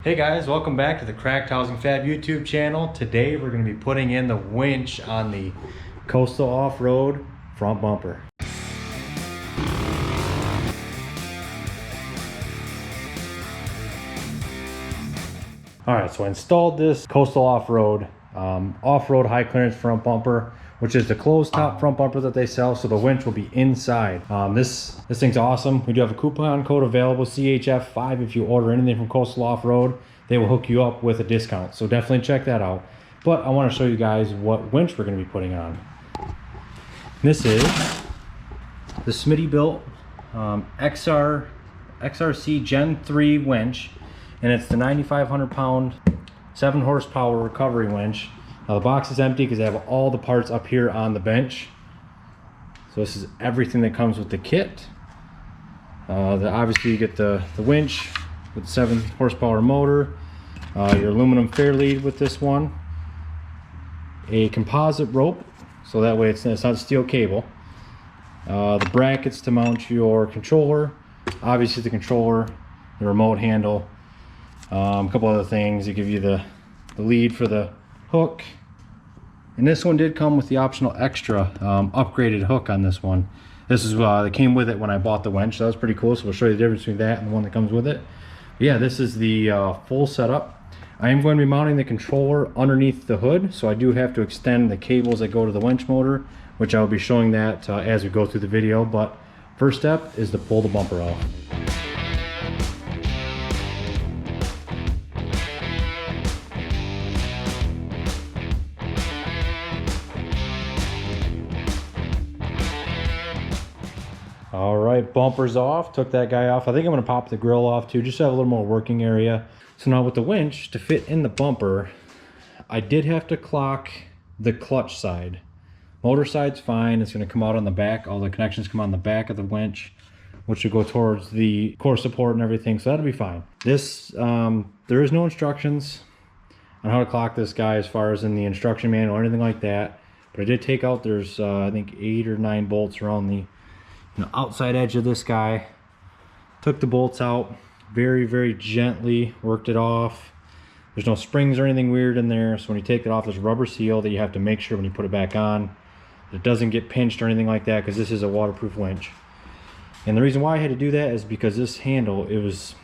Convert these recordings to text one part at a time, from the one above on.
Hey guys, welcome back to the Cracked Housing Fab YouTube channel. Today we're going to be putting in the winch on the Coastal Off-Road front bumper. Alright, so I installed this Coastal Off-Road high clearance front bumper, which is the closed top front bumper that they sell, so the winch will be inside. This thing's awesome. We do have a coupon code available, CHF5, if you order anything from Coastal Off-Road. They will hook you up with a discount, so definitely check that out. But I want to show you guys what winch we're going to be putting on. This is the Smittybilt XRC GEN3 winch, and it's the 9,500 pound 7 horsepower recovery winch. Now the box is empty because they have all the parts up here on the bench. So this is everything that comes with the kit. Obviously you get the winch with 7 horsepower motor, your aluminum fair lead with this one, a composite rope, so that way it's not steel cable, the brackets to mount your controller, obviously the controller, the remote handle, a couple other things. They give you the lead for the hook, and this one did come with the optional extra upgraded hook on this one. This is that came with it when I bought the winch. So that was pretty cool, so we'll show you the difference between that and the one that comes with it. But yeah, this is the full setup. I am going to be mounting the controller underneath the hood, so I do have to extend the cables that go to the winch motor, which I will be showing that as we go through the video. But first step is to pull the bumper off. All right, bumper's off, took that guy off. I think I'm gonna pop the grill off too, just to have a little more working area. So now with the winch, to fit in the bumper, I did have to clock the clutch side. Motor side's fine, it's gonna come out on the back. All the connections come on the back of the winch, which will go towards the core support and everything, so that'll be fine. This, there is no instructions on how to clock this guy as far as in the instruction manual or anything like that. But I did take out, there's I think 8 or 9 bolts around the outside edge of this guy. Took the bolts out very gently, worked it off. There's no springs or anything weird in there, so when you take it off, there's a rubber seal that you have to make sure when you put it back on it doesn't get pinched or anything like that, because this is a waterproof winch. And the reason why I had to do that is because this handle, it was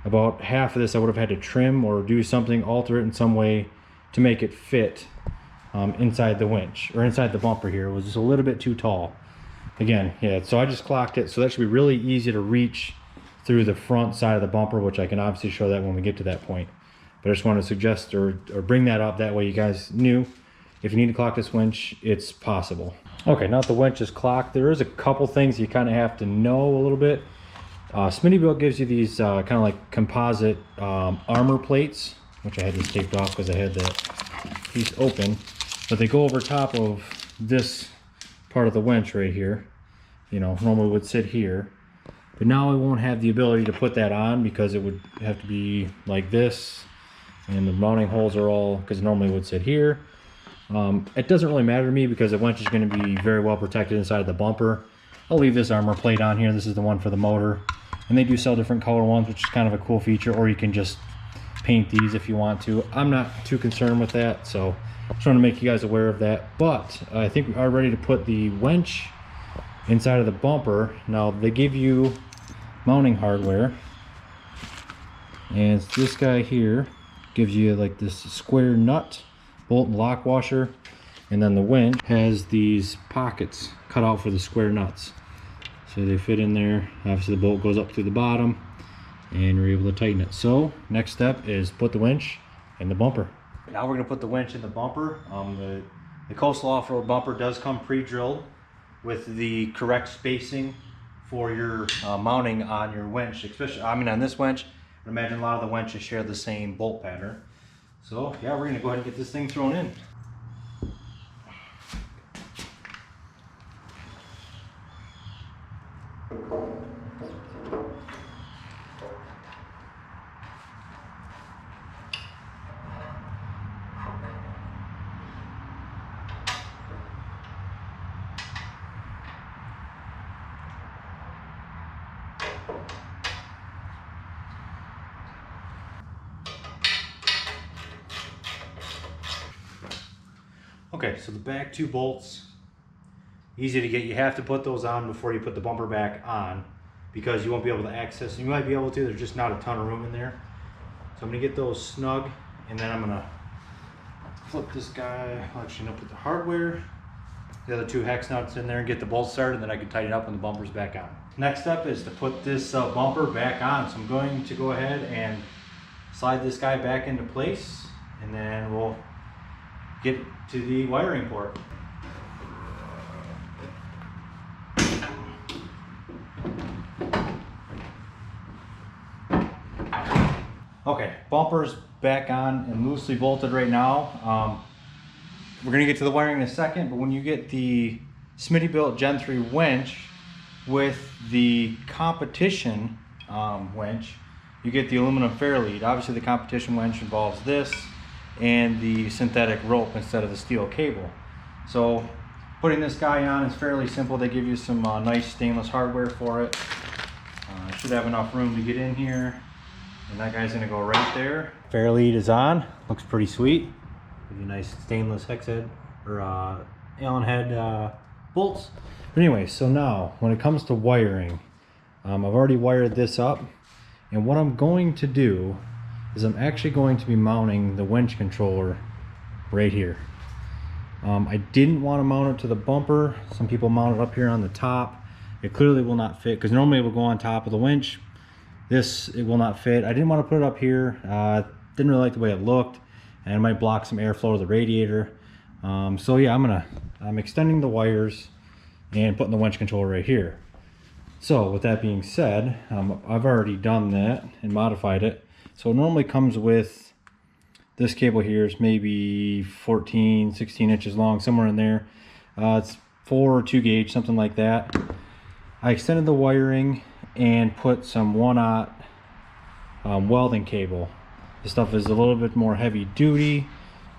about half of this I would have had to trim or do something, alter it in some way to make it fit inside the winch, or inside the bumper here. It was just a little bit too tall. Again, yeah, so I just clocked it, so that should be really easy to reach through the front side of the bumper, which I can obviously show that when we get to that point. But I just want to suggest or bring that up, that way you guys knew if you need to clock this winch, it's possible. Okay, now that the winch is clocked, there is a couple things you kind of have to know a little bit. Smittybilt gives you these kind of like composite armor plates, which I had just taped off because I had that piece open, but they go over top of this part of the winch right here. You know, normally would sit here, but now I won't have the ability to put that on because it would have to be like this, and the mounting holes are all, because normally it would sit here. It doesn't really matter to me because the winch is going to be very well protected inside of the bumper. I'll leave this armor plate on here. This is the one for the motor, and they do sell different color ones, which is kind of a cool feature, or you can just paint these if you want to. I'm not too concerned with that, so I'm trying to make you guys aware of that. But I think we are ready to put the winch inside of the bumper. Now they give you mounting hardware, and this guy here gives you like this square nut, bolt and lock washer, and then the winch has these pockets cut out for the square nuts, so they fit in there. Obviously the bolt goes up through the bottom and you're able to tighten it. So next step is put the winch in the bumper. Now we're going to put the winch in the bumper. The Coastal Off-Road bumper does come pre-drilled with the correct spacing for your mounting on your winch, especially, I mean, on this winch. I imagine a lot of the winches share the same bolt pattern. So yeah, we're going to go ahead and get this thing thrown in. Okay, so the back 2 bolts, easy to get. You have to put those on before you put the bumper back on because you won't be able to access. You might be able to, there's just not a ton of room in there. So I'm gonna get those snug, and then I'm gonna flip this guy, actually no, put the hardware, the other 2 hex nuts in there and get the bolts started, and then I can tighten it up when the bumper's back on. Next up is to put this bumper back on. So I'm going to go ahead and slide this guy back into place, and then we'll get to the wiring port. Okay, bumper's back on and loosely bolted right now. We're gonna get to the wiring in a second, but when you get the Smittybilt Gen 3 winch with the competition winch, you get the aluminum fairlead. Obviously the competition winch involves this and the synthetic rope instead of the steel cable. So putting this guy on is fairly simple. They give you some nice stainless hardware for it. Should have enough room to get in here. And that guy's gonna go right there. Fairlead is on, looks pretty sweet. Give you a nice stainless hex head or Allen head bolts. But anyway, so now when it comes to wiring, I've already wired this up, and what I'm going to do is I'm actually going to be mounting the winch controller right here. I didn't want to mount it to the bumper. Some people mount it up here on the top. It clearly will not fit because normally it will go on top of the winch. This, it will not fit. I didn't want to put it up here. Didn't really like the way it looked, and it might block some airflow to the radiator. So yeah, I'm extending the wires and putting the winch controller right here. So with that being said, I've already done that and modified it. So it normally comes with this cable here. Is maybe 14, 16 inches long, somewhere in there. It's 4 or 2 gauge, something like that. I extended the wiring and put some 1/0 welding cable. This stuff is a little bit more heavy duty.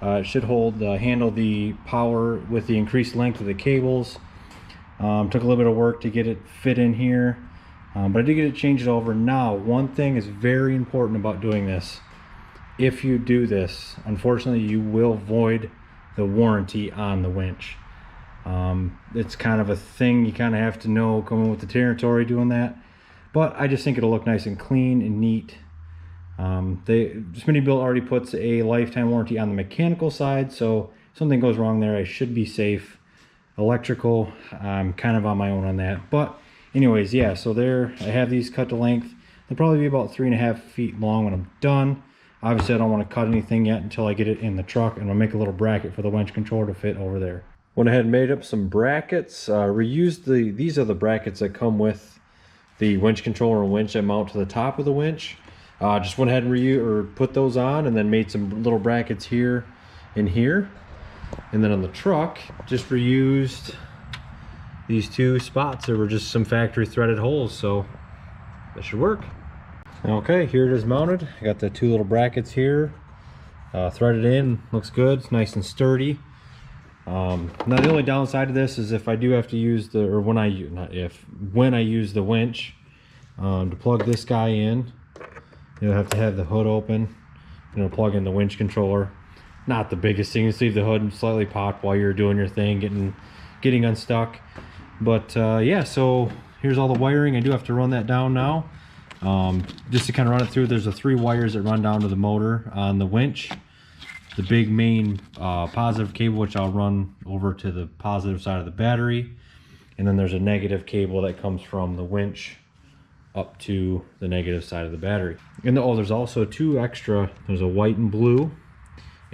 It should handle the power with the increased length of the cables. Took a little bit of work to get it fit in here, but I did get it changed over. Now, one thing is very important about doing this. If you do this, unfortunately, you will void the warranty on the winch. It's kind of a thing you kind of have to know coming with the territory doing that. But I just think it'll look nice and clean and neat. Smittybilt already puts a lifetime warranty on the mechanical side, so if something goes wrong there, I should be safe. Electrical, I'm kind of on my own on that. But anyways, yeah, so there, I have these cut to length. They'll probably be about 3.5 feet long when I'm done. Obviously, I don't want to cut anything yet until I get it in the truck, and I'll make a little bracket for the winch controller to fit over there. Went ahead and made up some brackets. Reused these are the brackets that come with the winch controller and winch that mount to the top of the winch. Just went ahead and put those on, and then made some little brackets here and here. And then on the truck, just reused these 2 spots. There were just some factory threaded holes, so that should work. Okay, here it is mounted. I got the 2 little brackets here, threaded in. Looks good. It's nice and sturdy. Now the only downside of this is if I do have to use when I use the winch to plug this guy in, you'll have to have the hood open, plug in the winch controller. Not the biggest thing. Just leave the hood slightly popped while you're doing your thing, getting unstuck. But yeah, so here's all the wiring. I do have to run that down now. Just to kind of run it through, there's the 3 wires that run down to the motor on the winch. The big main positive cable, which I'll run over to the positive side of the battery. And then there's a negative cable that comes from the winch up to the negative side of the battery. And there's also 2 extra. There's a white and blue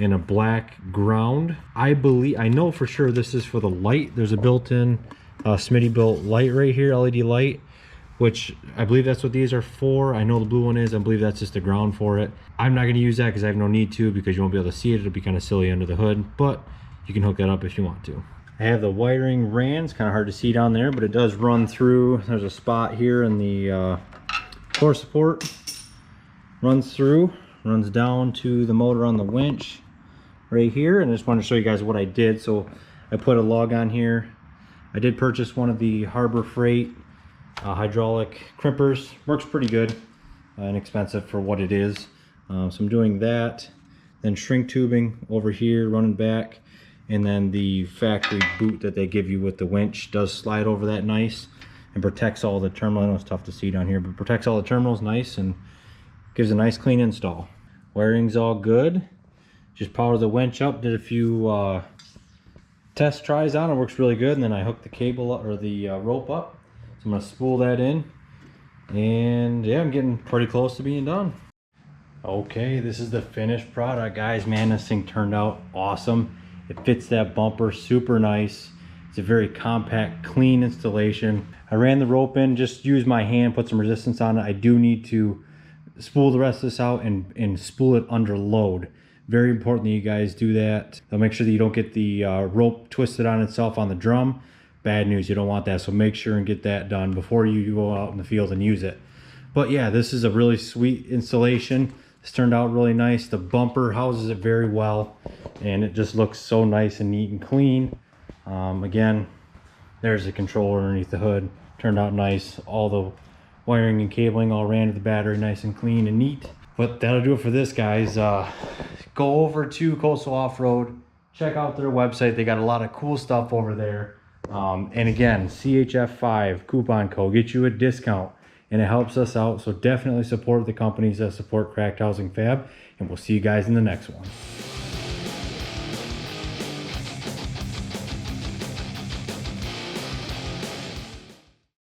and a black ground. I know for sure this is for the light. There's a built-in Smittybilt light right here, LED light, which I believe that's what these are for. I know the blue one is. I believe that's just the ground for it. I'm not gonna use that because I have no need to, because you won't be able to see it. It'll be kind of silly under the hood, but you can hook that up if you want to. I have the wiring ran. It's kind of hard to see down there, but it does run through. There's a spot here in the core support. Runs through, runs down to the motor on the winch right here. And I just wanted to show you guys what I did. So I put a lug on here. I did purchase one of the Harbor Freight hydraulic crimpers. Works pretty good, inexpensive for what it is. So I'm doing that, then shrink tubing over here, running back, And then the factory boot that they give you with the winch does slide over that nice and protects all the terminals. I know it's tough to see down here, but protects all the terminals nice and gives a nice clean install. Wiring's all good. Just powered the winch up, did a few test tries on it, works really good. And then I hooked the cable up, or the rope up. So I'm gonna spool that in. And yeah, I'm getting pretty close to being done. Okay, this is the finished product, guys. Man, this thing turned out awesome. It fits that bumper super nice. It's a very compact, clean installation. I ran the rope in, just used my hand, put some resistance on it. I do need to spool the rest of this out and spool it under load. Very important that you guys do that. They'll make sure that you don't get the rope twisted on itself on the drum. Bad news, you don't want that. So make sure and get that done before you go out in the field and use it. But yeah, this is a really sweet installation. This turned out really nice. The bumper houses it very well, and it just looks so nice and neat and clean. Again, there's the controller underneath the hood. Turned out nice. All the wiring and cabling all ran to the battery nice and clean and neat. But that'll do it for this, guys. Go over to Coastal Off-Road. Check out their website. They got a lot of cool stuff over there. And again, CHF5 coupon code, get you a discount. And it helps us out, so definitely support the companies that support Cracked Housing Fab, and we'll see you guys in the next one.